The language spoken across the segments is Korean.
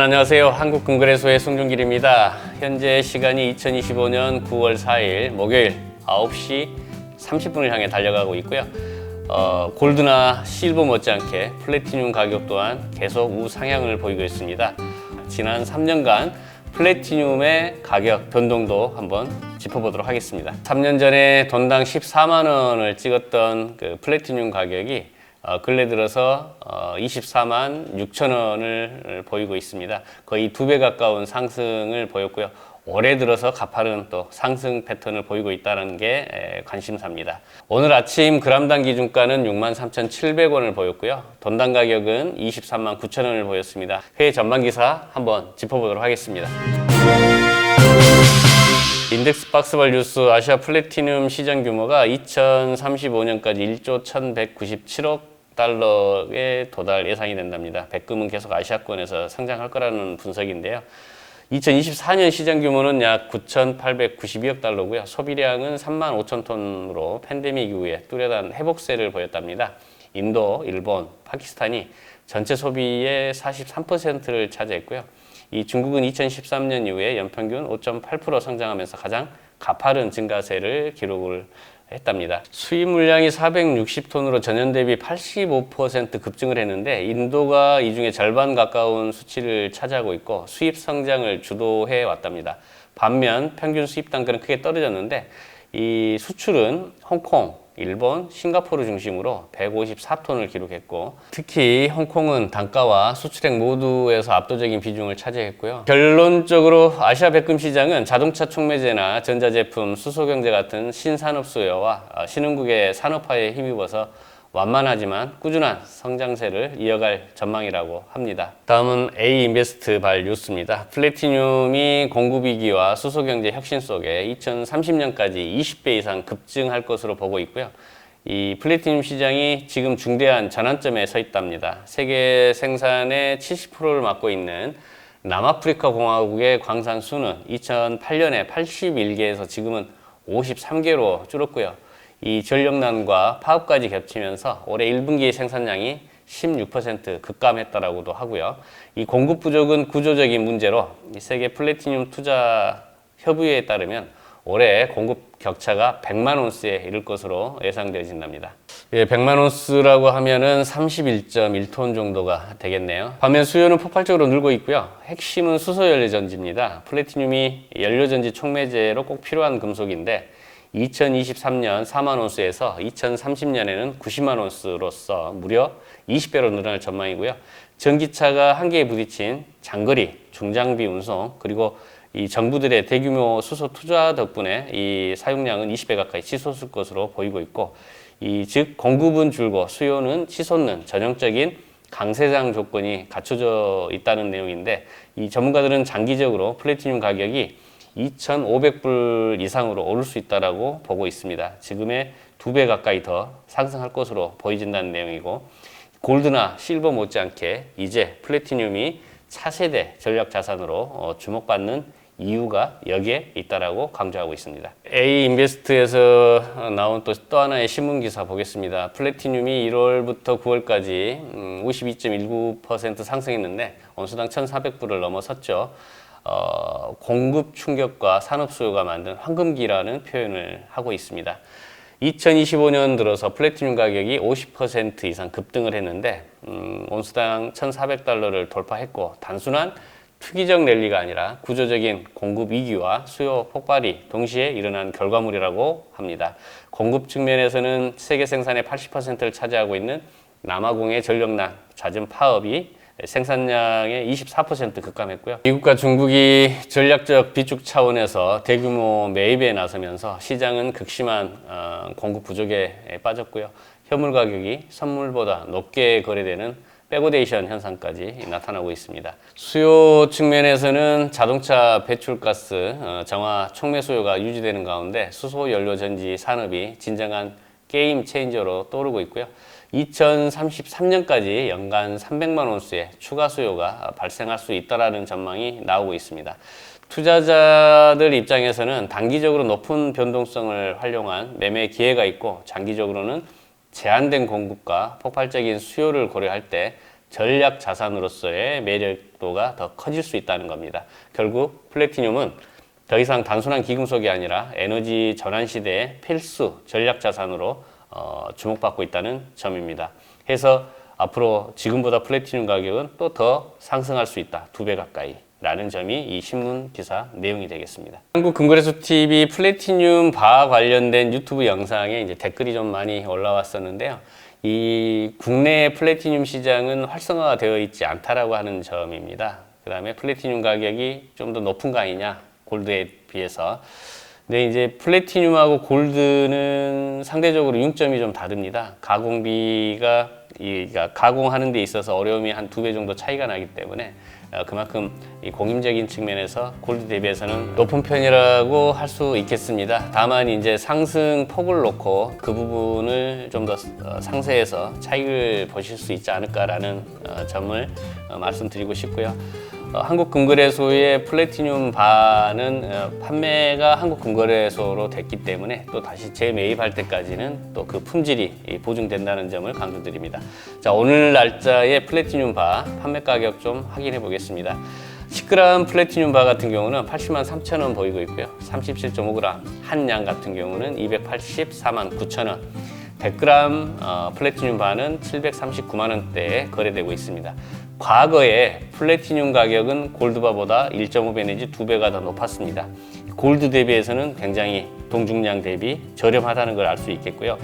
여러분 안녕하세요. 한국금거래소의 송중길입니다. 현재 시간이 2025년 9월 4일 목요일 9시 30분을 향해 달려가고 있고요. 골드나 실버 못지않게 플래티늄 가격 또한 계속 우상향을 보이고 있습니다. 지난 3년간 플래티늄의 가격 변동도 한번 짚어보도록 하겠습니다. 3년 전에 돈당 14만 원을 찍었던 그 플래티늄 가격이 근래 들어서 24만 6천 원을 보이고 있습니다. 거의 2배 가까운 상승을 보였고요. 올해 들어서 가파른 또 상승 패턴을 보이고 있다는 게 관심사입니다. 오늘 아침 그람당 기준가는 63,700원을 보였고요. 돈당 가격은 23만 9천 원을 보였습니다. 회의 전망 기사 한번 짚어보도록 하겠습니다. 인덱스 박스발 뉴스 아시아 플래티늄 시장 규모가 2035년까지 1조 1197억 달러에 도달 예상이 된답니다. 백금은 계속 아시아권에서 상장할 거라는 분석인데요. 2024년 시장 규모는 약 9,892억 달러고요. 소비량은 3만 5천 톤으로 팬데믹 이후에 뚜렷한 회복세를 보였답니다. 인도, 일본, 파키스탄이 전체 소비의 43%를 차지했고요. 이 중국은 2013년 이후에 연평균 5.8% 성장하면서 가장 가파른 증가세를 기록을 했답니다. 수입 물량이 460톤으로 전년 대비 85% 급증을 했는데 인도가 이 중에 절반 가까운 수치를 차지하고 있고 수입 성장을 주도해 왔답니다. 반면 평균 수입 단가는 크게 떨어졌는데 이 수출은 홍콩, 일본, 싱가포르 중심으로 154톤을 기록했고 특히 홍콩은 단가와 수출액 모두에서 압도적인 비중을 차지했고요. 결론적으로 아시아 백금 시장은 자동차 촉매제나 전자제품, 수소경제 같은 신산업 수요와 신흥국의 산업화에 힘입어서 완만하지만 꾸준한 성장세를 이어갈 전망이라고 합니다. 다음은 A인베스트 발 뉴스입니다. 플래티늄이 공급위기와 수소경제 혁신 속에 2030년까지 20배 이상 급증할 것으로 보고 있고요. 이 플래티늄 시장이 지금 중대한 전환점에 서 있답니다. 세계 생산의 70%를 맡고 있는 남아프리카 공화국의 광산 수는 2008년에 81개에서 지금은 53개로 줄었고요. 이 전력난과 파업까지 겹치면서 올해 1분기 생산량이 16% 급감했다라고도 하고요. 이 공급 부족은 구조적인 문제로 이 세계 플래티늄 투자 협의회에 따르면 올해 공급 격차가 100만 온스에 이를 것으로 예상되어진답니다. 100만 온스라고 하면은 31.1톤 정도가 되겠네요. 반면 수요는 폭발적으로 늘고 있고요. 핵심은 수소 연료 전지입니다. 플래티늄이 연료 전지 촉매제로 꼭 필요한 금속인데 2023년 4만 온스에서 2030년에는 90만 온스로서 무려 20배로 늘어날 전망이고요. 전기차가 한계에 부딪힌 장거리, 중장비 운송, 그리고 이 정부들의 대규모 수소 투자 덕분에 이 사용량은 20배 가까이 치솟을 것으로 보이고 있고, 즉 공급은 줄고 수요는 치솟는 전형적인 강세장 조건이 갖춰져 있다는 내용인데, 이 전문가들은 장기적으로 플래티늄 가격이 2,500불 이상으로 오를 수 있다고 보고 있습니다. 지금의 2배 가까이 더 상승할 것으로 보여진다는 내용이고, 골드나 실버 못지않게 이제 플래티늄이 차세대 전략 자산으로 주목받는 이유가 여기에 있다라고 강조하고 있습니다. A인베스트에서 나온 또 하나의 신문 기사 보겠습니다. 플래티늄이 1월부터 9월까지 52.19% 상승했는데 온수당 1,400불을 넘어섰죠. 공급 충격과 산업 수요가 만든 황금기라는 표현을 하고 있습니다. 2025년 들어서 플래티늄 가격이 50% 이상 급등을 했는데 온수당 1,400달러를 돌파했고, 단순한 투기적 랠리가 아니라 구조적인 공급 위기와 수요 폭발이 동시에 일어난 결과물이라고 합니다. 공급 측면에서는 세계 생산의 80%를 차지하고 있는 남아공의 전력난, 잦은 파업이 생산량의 24% 급감했고요. 미국과 중국이 전략적 비축 차원에서 대규모 매입에 나서면서 시장은 극심한 공급 부족에 빠졌고요. 현물 가격이 선물보다 높게 거래되는 백오데이션 현상까지 나타나고 있습니다. 수요 측면에서는 자동차 배출가스 정화 촉매 수요가 유지되는 가운데 수소 연료 전지 산업이 진정한 게임 체인저로 떠오르고 있고요. 2033년까지 연간 300만 온스의 추가 수요가 발생할 수 있다라는 전망이 나오고 있습니다. 투자자들 입장에서는 단기적으로 높은 변동성을 활용한 매매 기회가 있고, 장기적으로는 제한된 공급과 폭발적인 수요를 고려할 때 전략 자산으로서의 매력도가 더 커질 수 있다는 겁니다. 결국 플래티늄은 더 이상 단순한 기금속이 아니라 에너지 전환 시대의 필수 전략 자산으로 주목받고 있다는 점입니다. 해서 앞으로 지금보다 플래티늄 가격은 또 더 상승할 수 있다. 2배 가까이. 라는 점이 이 신문 기사 내용이 되겠습니다. 한국금거래소 TV 플래티늄 바 관련된 유튜브 영상에 이제 댓글이 좀 많이 올라왔었는데요. 이 국내 플래티늄 시장은 활성화가 되어 있지 않다라고 하는 점입니다. 그 다음에 플래티늄 가격이 좀 더 높은 거 아니냐, 골드에 비해서. 근데 이제 플래티늄하고 골드는 상대적으로 융점이 좀 다릅니다. 가공비가 그러니까 가공하는 데 있어서 어려움이 한 2배 정도 차이가 나기 때문에 그만큼 이 공임적인 측면에서 골드 대비해서는 높은 편이라고 할 수 있겠습니다. 다만 이제 상승 폭을 놓고 그 부분을 좀 더 상세해서 차익을 보실 수 있지 않을까라는 점을 말씀드리고 싶고요. 한국금거래소의 플래티늄 바는 판매가 한국금거래소로 됐기 때문에 또 다시 재매입할 때까지는 또 그 품질이 보증된다는 점을 강조드립니다. 자, 오늘 날짜의 플래티늄 바 판매 가격 좀 확인해 보겠습니다. 10g 플래티늄 바 같은 경우는 80만 3천 원 보이고 있고요. 37.5g 한 양 같은 경우는 284만 9천 원. 100g 플래티늄 바는 739만 원대에 거래되고 있습니다. 과거에 플래티늄 가격은 골드바보다 1.5배 내지 2배가 더 높았습니다. 골드 대비해서는 굉장히 동중량 대비 저렴하다는 걸 알 수 있겠고요.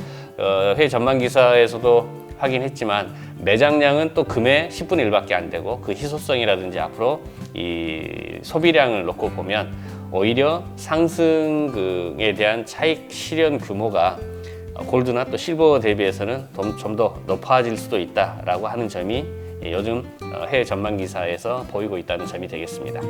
회의 전망 기사에서도 확인했지만 매장량은 또 금의 10분의 1밖에 안 되고 그 희소성이라든지 앞으로 이 소비량을 놓고 보면 오히려 상승에 대한 차익 실현 규모가 골드나 또 실버 대비해서는 좀 더 높아질 수도 있다라고 하는 점이 요즘 해외 전망 기사에서 보이고 있다는 점이 되겠습니다.